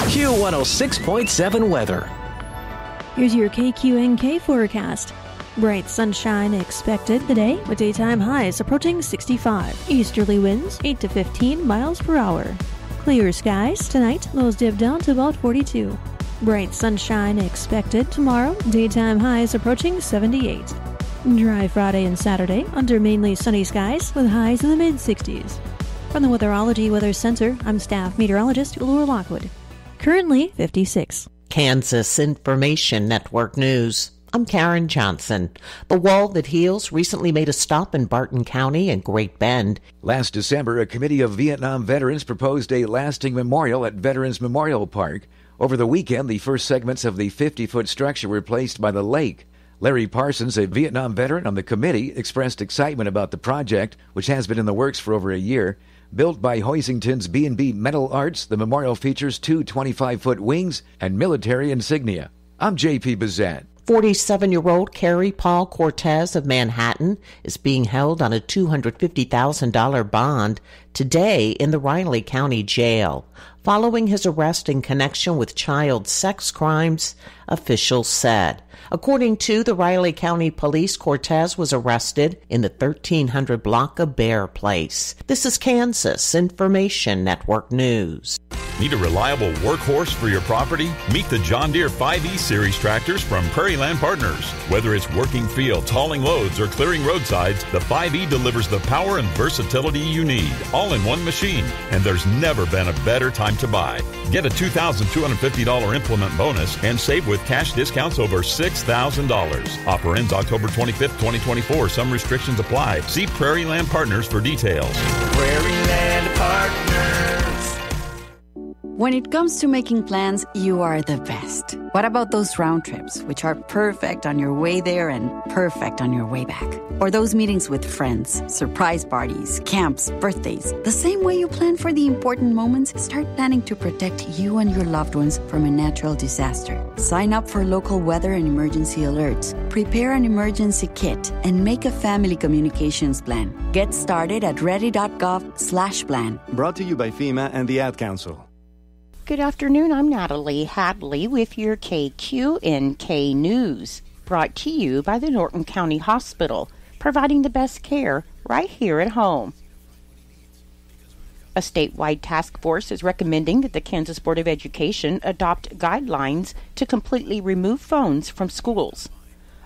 Q106.7 weather. Here's your KQNK forecast. Bright sunshine expected today with daytime highs approaching 65. Easterly winds 8 to 15 miles per hour. Clear skies tonight, lows dip down to about 42. Bright sunshine expected tomorrow, daytime highs approaching 78. Dry Friday and Saturday under mainly sunny skies with highs in the mid-60s. From the Weatherology Weather Center, I'm staff meteorologist Laura Lockwood. Currently 56. Kansas Information Network News. I'm Karen Johnson. The Wall That Heals recently made a stop in Barton County and Great Bend. Last December, a committee of Vietnam veterans proposed a lasting memorial at Veterans Memorial Park. Over the weekend, the first segments of the 50-foot structure were placed by the lake. Larry Parsons, a Vietnam veteran on the committee, expressed excitement about the project, which has been in the works for over a year. Built by Hoisington's B&B Metal Arts, the memorial features 2 25-foot wings and military insignia. I'm J.P. Bazette. 47-year-old Carrie Paul Cortez of Manhattan is being held on a $250,000 bond today in the Riley County Jail, following his arrest in connection with child sex crimes, officials said. According to the Riley County Police, Cortez was arrested in the 1300 block of Bear Place. This is Kansas Information Network News. Need a reliable workhorse for your property? Meet the John Deere 5E Series tractors from Prairie Land Partners. Whether it's working fields, hauling loads, or clearing roadsides, the 5E delivers the power and versatility you need, all in one machine. And there's never been a better time to buy. Get a $2,250 implement bonus and save with cash discounts over $6,000. Offer ends October 25th, 2024. Some restrictions apply. See Prairie Land Partners for details. Prairie Land Partners. When it comes to making plans, you are the best. What about those round trips, which are perfect on your way there and perfect on your way back? Or those meetings with friends, surprise parties, camps, birthdays. The same way you plan for the important moments, start planning to protect you and your loved ones from a natural disaster. Sign up for local weather and emergency alerts. Prepare an emergency kit and make a family communications plan. Get started at ready.gov/plan. Brought to you by FEMA and the Ad Council. Good afternoon, I'm Natalie Hadley with your KQNK News, brought to you by the Norton County Hospital, providing the best care right here at home. A statewide task force is recommending that the Kansas Board of Education adopt guidelines to completely remove phones from schools.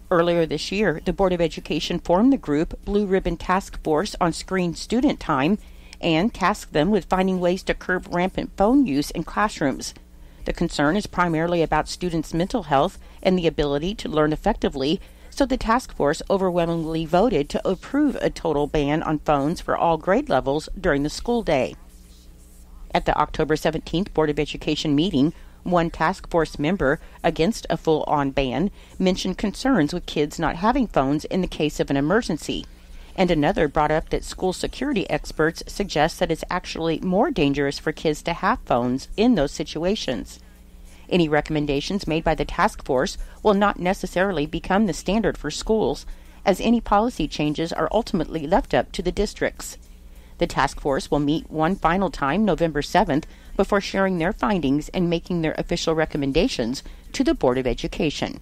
Earlier this year, the Board of Education formed the group Blue Ribbon Task Force on Screen Student Time and tasked them with finding ways to curb rampant phone use in classrooms. The concern is primarily about students' mental health and the ability to learn effectively, so the task force overwhelmingly voted to approve a total ban on phones for all grade levels during the school day. At the October 17th Board of Education meeting, one task force member against a full-on ban mentioned concerns with kids not having phones in the case of an emergency, and another brought up that school security experts suggest that it's actually more dangerous for kids to have phones in those situations. Any recommendations made by the task force will not necessarily become the standard for schools, as any policy changes are ultimately left up to the districts. The task force will meet one final time November 7th before sharing their findings and making their official recommendations to the Board of Education.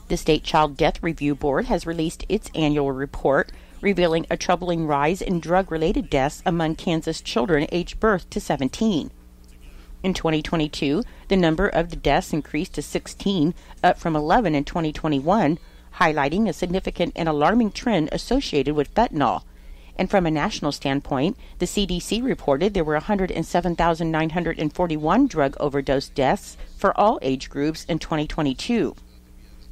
The State Child Death Review Board has released its annual report, revealing a troubling rise in drug-related deaths among Kansas children aged birth to 17. In 2022, the number of the deaths increased to 16, up from 11 in 2021, highlighting a significant and alarming trend associated with fentanyl. And from a national standpoint, the CDC reported there were 107,941 drug overdose deaths for all age groups in 2022.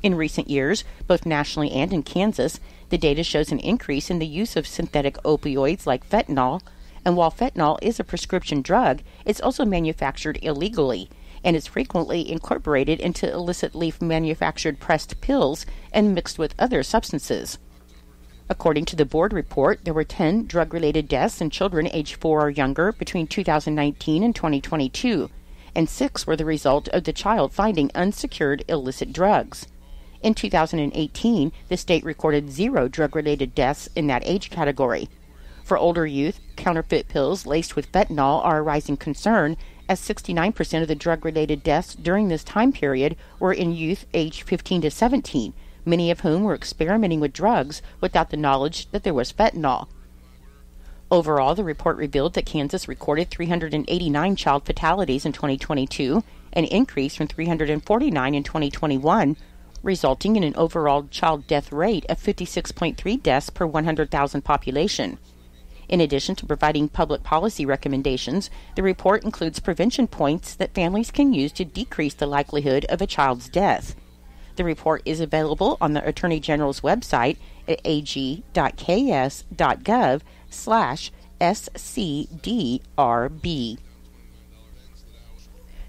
In recent years, both nationally and in Kansas, the data shows an increase in the use of synthetic opioids like fentanyl, and while fentanyl is a prescription drug, it's also manufactured illegally, and is frequently incorporated into illicit leaf manufactured pressed pills and mixed with other substances. According to the board report, there were 10 drug-related deaths in children aged 4 or younger between 2019 and 2022, and 6 were the result of the child finding unsecured illicit drugs. In 2018, the state recorded 0 drug-related deaths in that age category. For older youth, counterfeit pills laced with fentanyl are a rising concern, as 69% of the drug-related deaths during this time period were in youth aged 15 to 17, many of whom were experimenting with drugs without the knowledge that there was fentanyl. Overall, the report revealed that Kansas recorded 389 child fatalities in 2022, an increase from 349 in 2021, resulting in an overall child death rate of 56.3 deaths per 100,000 population. In addition to providing public policy recommendations, the report includes prevention points that families can use to decrease the likelihood of a child's death. The report is available on the Attorney General's website at ag.ks.gov/scdrb.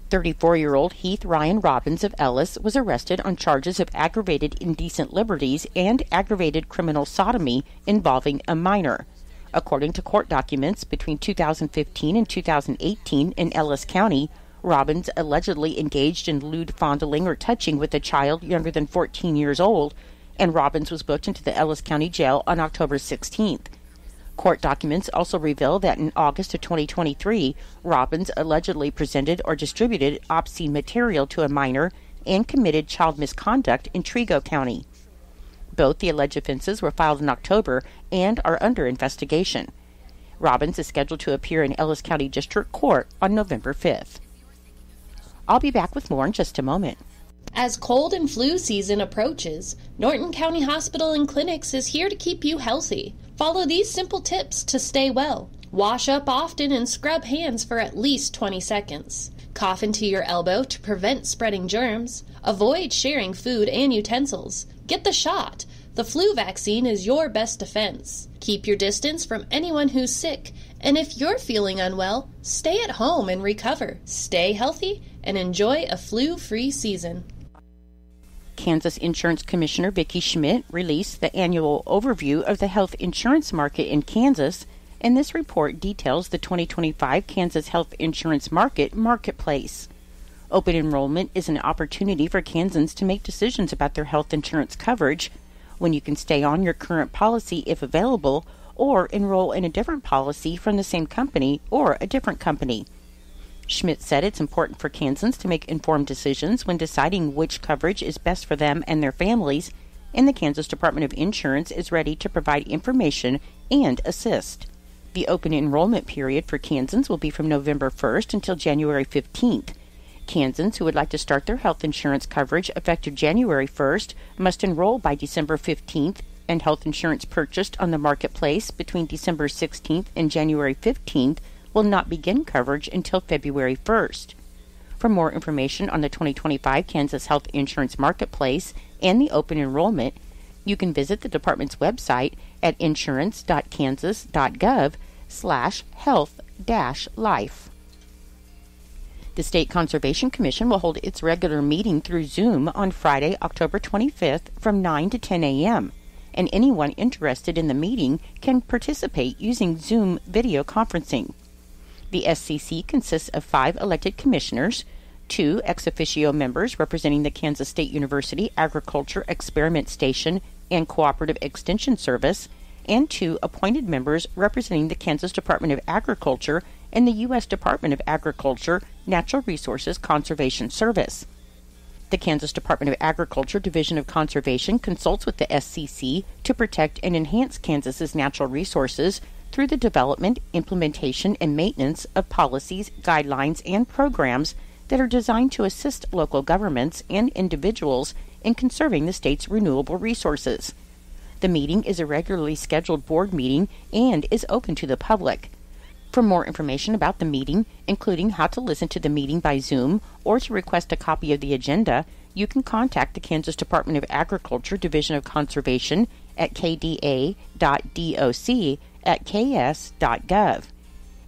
34-year-old Heath Ryan Robbins of Ellis was arrested on charges of aggravated indecent liberties and aggravated criminal sodomy involving a minor. According to court documents, between 2015 and 2018 in Ellis County, Robbins allegedly engaged in lewd fondling or touching with a child younger than 14 years old, and Robbins was booked into the Ellis County Jail on October 16th. Court documents also reveal that in August of 2023, Robbins allegedly presented or distributed obscene material to a minor and committed child misconduct in Trego County. Both the alleged offenses were filed in October and are under investigation. Robbins is scheduled to appear in Ellis County District Court on November 5th. I'll be back with more in just a moment. As cold and flu season approaches, Norton County Hospital and Clinics is here to keep you healthy. Follow these simple tips to stay well. Wash up often and scrub hands for at least 20 seconds. Cough into your elbow to prevent spreading germs. Avoid sharing food and utensils. Get the shot. The flu vaccine is your best defense. Keep your distance from anyone who's sick. And if you're feeling unwell, stay at home and recover. Stay healthy and enjoy a flu-free season. Kansas Insurance Commissioner Vicki Schmidt released the annual overview of the health insurance market in Kansas, and this report details the 2025 Kansas health insurance marketplace. Open enrollment is an opportunity for Kansans to make decisions about their health insurance coverage, when you can stay on your current policy if available, or enroll in a different policy from the same company or a different company. Schmidt said it's important for Kansans to make informed decisions when deciding which coverage is best for them and their families, and the Kansas Department of Insurance is ready to provide information and assist. The open enrollment period for Kansans will be from November 1st until January 15th. Kansans who would like to start their health insurance coverage effective January 1st must enroll by December 15th, and health insurance purchased on the marketplace between December 16th and January 15th will not begin coverage until February 1st. For more information on the 2025 Kansas Health Insurance Marketplace and the open enrollment, you can visit the department's website at insurance.kansas.gov/health-life. The State Conservation Commission will hold its regular meeting through Zoom on Friday, October 25th from 9 to 10 a.m., and anyone interested in the meeting can participate using Zoom video conferencing. The SCC consists of 5 elected commissioners, 2 ex officio members representing the Kansas State University Agriculture Experiment Station and Cooperative Extension Service, and 2 appointed members representing the Kansas Department of Agriculture and the U.S. Department of Agriculture Natural Resources Conservation Service. The Kansas Department of Agriculture Division of Conservation consults with the SCC to protect and enhance Kansas's natural resources through the development, implementation, and maintenance of policies, guidelines, and programs that are designed to assist local governments and individuals in conserving the state's renewable resources. The meeting is a regularly scheduled board meeting and is open to the public. For more information about the meeting, including how to listen to the meeting by Zoom or to request a copy of the agenda, you can contact the Kansas Department of Agriculture Division of Conservation at kda.doc@ks.gov.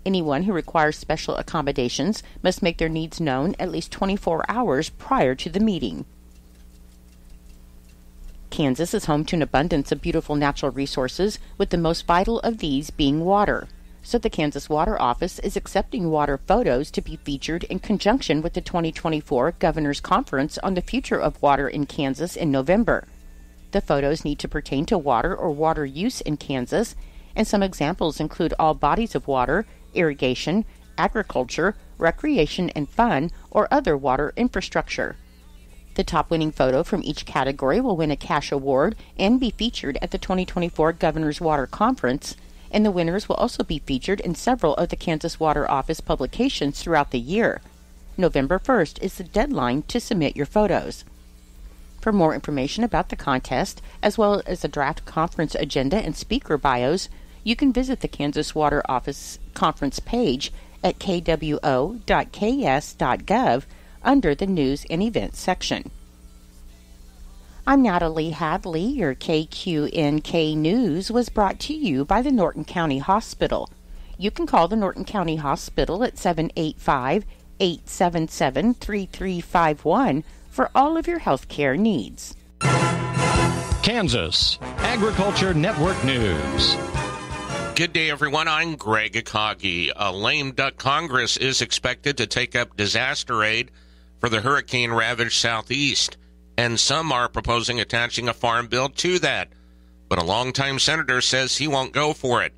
Anyone who requires special accommodations must make their needs known at least 24 hours prior to the meeting. Kansas is home to an abundance of beautiful natural resources, with the most vital of these being water. So the Kansas Water Office is accepting water photos to be featured in conjunction with the 2024 Governor's Conference on the Future of Water in Kansas in November. The photos need to pertain to water or water use in Kansas, and some examples include all bodies of water, irrigation, agriculture, recreation and fun, or other water infrastructure. The top winning photo from each category will win a cash award and be featured at the 2024 Governor's Water Conference, and the winners will also be featured in several of the Kansas Water Office publications throughout the year. November 1st is the deadline to submit your photos. For more information about the contest, as well as the draft conference agenda and speaker bios, you can visit the Kansas Water Office conference page at kwo.ks.gov under the News and Events section. I'm Natalie Hadley. Your KQNK News was brought to you by the Norton County Hospital. You can call the Norton County Hospital at 785-877-3351 for all of your health care needs. Kansas Agriculture Network News. Good day, everyone. I'm Greg Akagi. A lame duck Congress is expected to take up disaster aid for the hurricane-ravaged Southeast, and some are proposing attaching a farm bill to that. But a longtime senator says he won't go for it.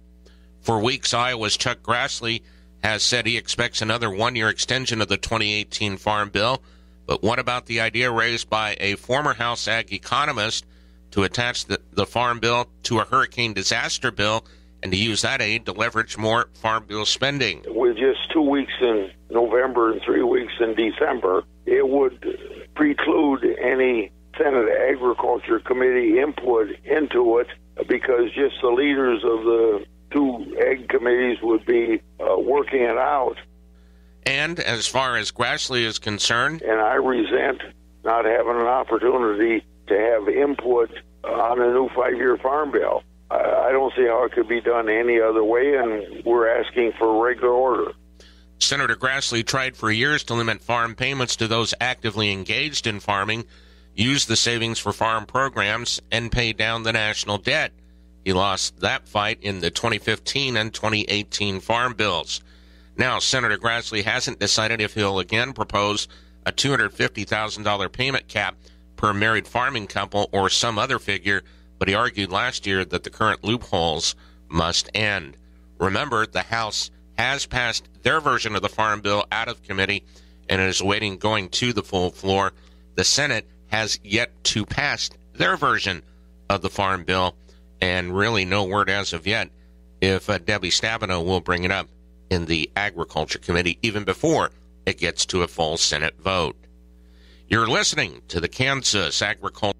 For weeks, Iowa's Chuck Grassley has said he expects another one-year extension of the 2018 Farm Bill. But what about the idea raised by a former House Ag economist to attach the Farm Bill to a hurricane disaster bill and to use that aid to leverage more Farm Bill spending? With just 2 weeks in November and 3 weeks in December, it would preclude any Senate Agriculture Committee input into it because just the leaders of the two ag committees would be working it out. And as far as Grassley is concerned, and I resent not having an opportunity to have input on a new 5-year Farm Bill. I don't see how it could be done any other way, and we're asking for regular order. Senator Grassley tried for years to limit farm payments to those actively engaged in farming, use the savings for farm programs, and pay down the national debt. He lost that fight in the 2015 and 2018 farm bills. Now, Senator Grassley hasn't decided if he'll again propose a $250,000 payment cap per married farming couple or some other figure, but he argued last year that the current loopholes must end. Remember, the House has passed their version of the Farm Bill out of committee and is awaiting going to the full floor. The Senate has yet to pass their version of the Farm Bill, and really no word as of yet if Debbie Stabenow will bring it up in the Agriculture Committee even before it gets to a full Senate vote. You're listening to the Kansas Agriculture.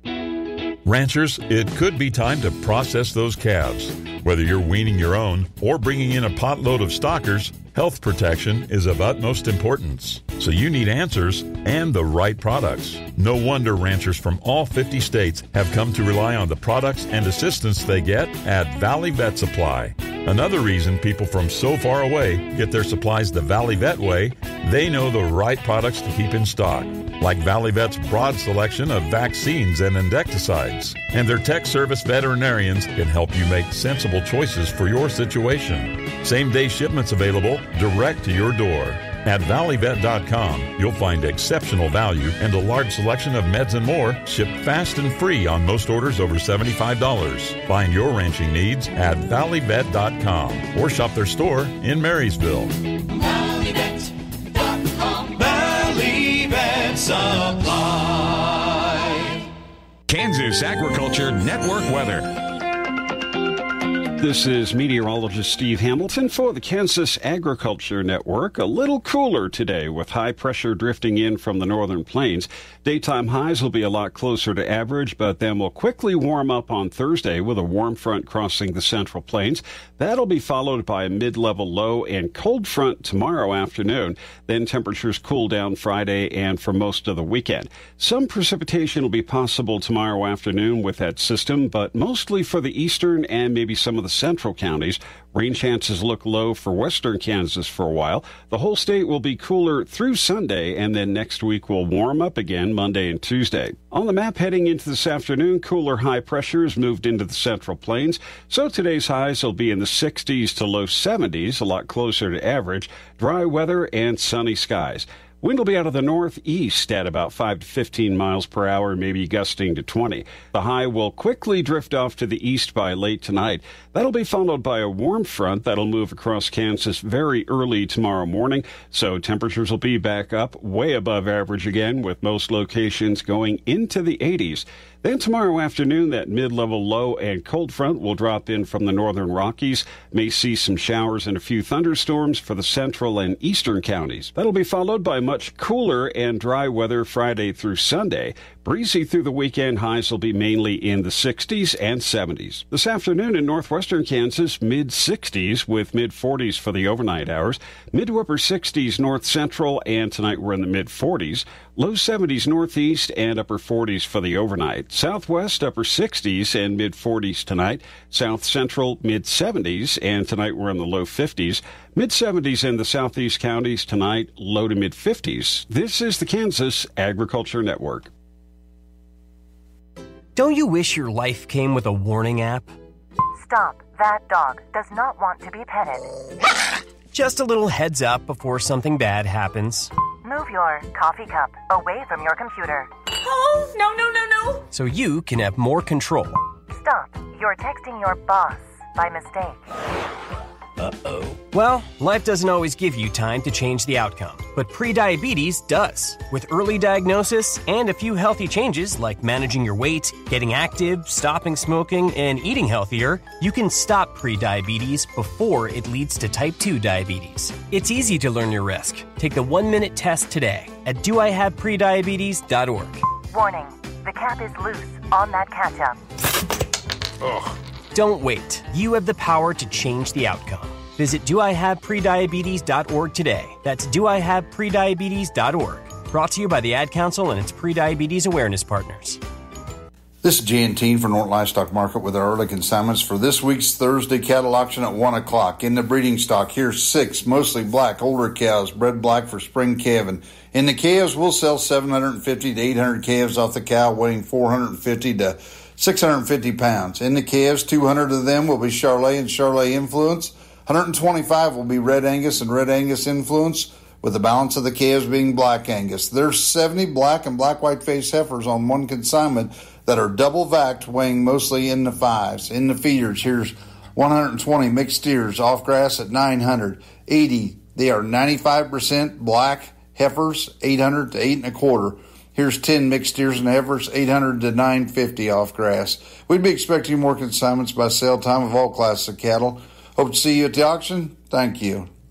Ranchers, it could be time to process those calves. Whether you're weaning your own or bringing in a potload of stockers, health protection is of utmost importance. So you need answers and the right products. No wonder ranchers from all 50 states have come to rely on the products and assistance they get at Valley Vet Supply. Another reason people from so far away get their supplies the Valley Vet way, they know the right products to keep in stock, like Valley Vet's broad selection of vaccines and insecticides. And their tech service veterinarians can help you make sensible choices for your situation. Same-day shipments available direct to your door. At valleyvet.com, you'll find exceptional value and a large selection of meds and more shipped fast and free on most orders over $75. Find your ranching needs at valleyvet.com or shop their store in Marysville. Valleyvet.com. Valley Vet Supply. Kansas Agriculture Network weather. This is meteorologist Steve Hamilton for the Kansas Agriculture Network. A little cooler today with high pressure drifting in from the northern plains. Daytime highs will be a lot closer to average, but then will quickly warm up on Thursday with a warm front crossing the central plains. That'll be followed by a mid-level low and cold front tomorrow afternoon. Then temperatures cool down Friday and for most of the weekend. Some precipitation will be possible tomorrow afternoon with that system, but mostly for the eastern and maybe some of the central counties. Rain chances look low for western Kansas for a while. The whole state will be cooler through Sunday, and then next week will warm up again Monday and Tuesday. On the map heading into this afternoon, cooler high pressures moved into the central plains, so today's highs will be in the 60s to low 70s, a lot closer to average. Dry weather and sunny skies. Wind will be out of the northeast at about 5 to 15 miles per hour, maybe gusting to 20. The high will quickly drift off to the east by late tonight. That'll be followed by a warm front that'll move across Kansas very early tomorrow morning, so temperatures will be back up way above average again, with most locations going into the 80s. Then tomorrow afternoon, that mid-level low and cold front will drop in from the northern Rockies. May see some showers and a few thunderstorms for the central and eastern counties. That'll be followed by much cooler and dry weather Friday through Sunday. Breezy through the weekend. Highs will be mainly in the 60s and 70s. This afternoon in northwestern Kansas, mid-60s with mid-40s for the overnight hours. Mid to upper 60s north central, and tonight we're in the mid-40s. Low 70s northeast and upper 40s for the overnight. Southwest, upper 60s and mid-40s tonight. South central, mid-70s, and tonight we're in the low 50s. Mid-70s in the southeast counties tonight, low to mid-50s. This is the Kansas Agriculture Network. Don't you wish your life came with a warning app? Stop. That dog does not want to be petted. Just a little heads up before something bad happens. Move your coffee cup away from your computer. Oh, no. So you can have more control. Stop. You're texting your boss by mistake. Uh-oh. Well, life doesn't always give you time to change the outcome, but prediabetes does. With early diagnosis and a few healthy changes like managing your weight, getting active, stopping smoking, and eating healthier, you can stop prediabetes before it leads to type 2 diabetes. It's easy to learn your risk. Take the 1-minute test today at doihaveprediabetes.org. Warning, the cap is loose on that ketchup. Ugh. Don't wait. You have the power to change the outcome. Visit doihaveprediabetes.org today. That's doihaveprediabetes.org. Brought to you by the Ad Council and its prediabetes awareness partners. This is J&T for Norton Livestock Market with our early consignments for this week's Thursday cattle auction at 1 o'clock. In the breeding stock, here's 6 mostly black older cows, bred black for spring calving. In the calves, we'll sell 750 to 800 calves off the cow, weighing 450 to 650 pounds. In the calves, 200 of them will be Charolais and Charolais influence. 125 will be Red Angus and Red Angus influence, with the balance of the calves being Black Angus. There's 70 black and black white face heifers on one consignment that are double vacked, weighing mostly in the 5s. In the feeders, here's 120 mixed steers off grass at 900. 80, they are 95% black heifers, 800 to 8 1/4. Here's 10 mixed steers and heifers, 800 to 950 off grass. We'd be expecting more consignments by sale time of all classes of cattle. Hope to see you at the auction. Thank you.